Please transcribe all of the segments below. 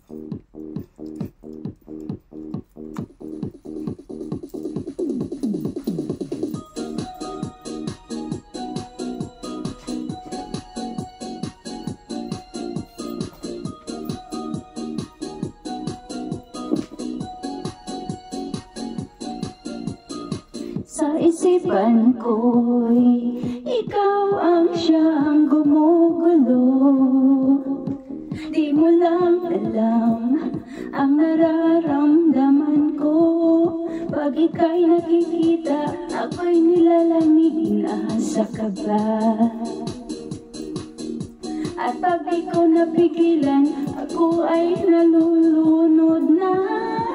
Sa isipan ko'y ikaw ang siyang gumugulo. Di mo lang alam ang nararamdaman ko. Pag ika'y nakikita, ako'y nilalamig na sa kaba. At pag di ko napigilan, ako ay nalulunod na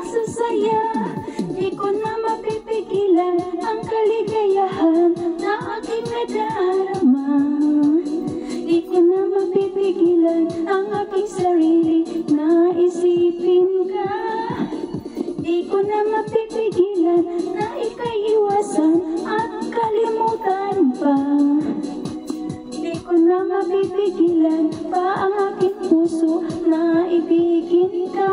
sa saya. Di ko na mapipigilan ang kaligayahan na aking nadarama. Di ko na mapipigilan ang aking sarili na isipin ka. Di ko na mapipigilan na ika'y iwasan at kalimutan pa. Di ko na mapipigilan pa ang aking puso na ibigin ka.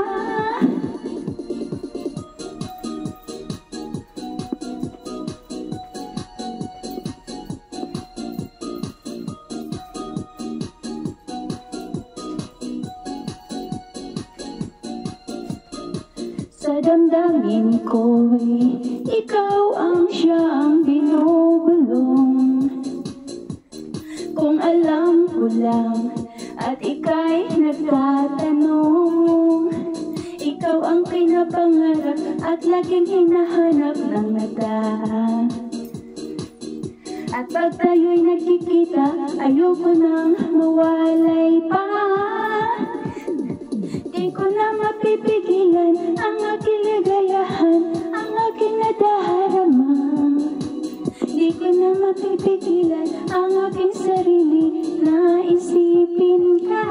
Sa damdamin ko'y ikaw ang siyang binubulong. Kung alam ko lang at ika'y nagtatanong, ikaw ang pinapangarap at laging hinahanap ng mata. At pag tayo'y nagkikita, ayoko nang mawalay pa. Di ko na mapipigilan ang aking ligayahan, ang aking nadarama. Di ko na mapipigilan ang aking sarili na isipin ka.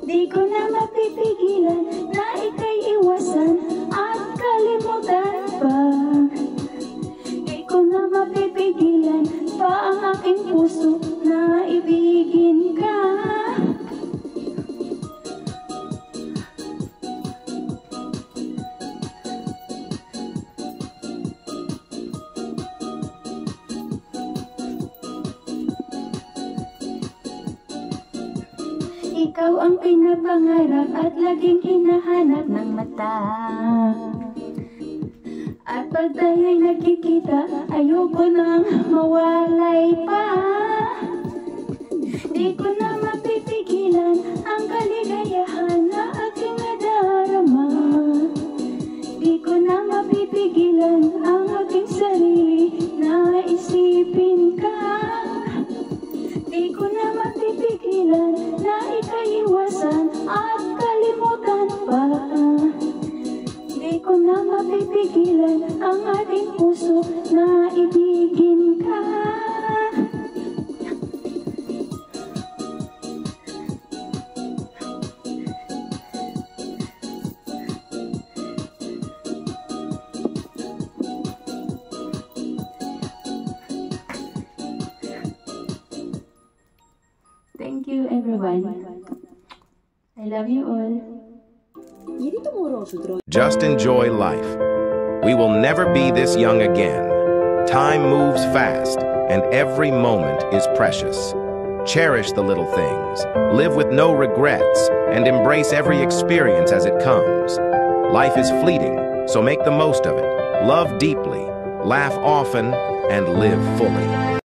Di ko na mapipigilan na ika'y iwasan at kalimutan pa. Di ko na mapipigilan pa ang aking puso na ibigin ka. Ikaw ang pinapangarap at laging hinahanap ng mata. At pag tayo'y nagkikita, ayoko nang mawalay pa. Di ko na mapipigilan ang kaligayahan na aking nadarama. Di ko na mapipigilan ang aking sarili na isipin ka. Di ko na mapipigilan na ika'y iwasan at kalimutan pa. Di ko na mapipigilan ang ating puso na ibigin ka. Thank you, everyone. I love you all. Just enjoy life. We will never be this young again. Time moves fast, and every moment is precious. Cherish the little things, live with no regrets, and embrace every experience as it comes. Life is fleeting, so make the most of it. Love deeply, laugh often, and live fully.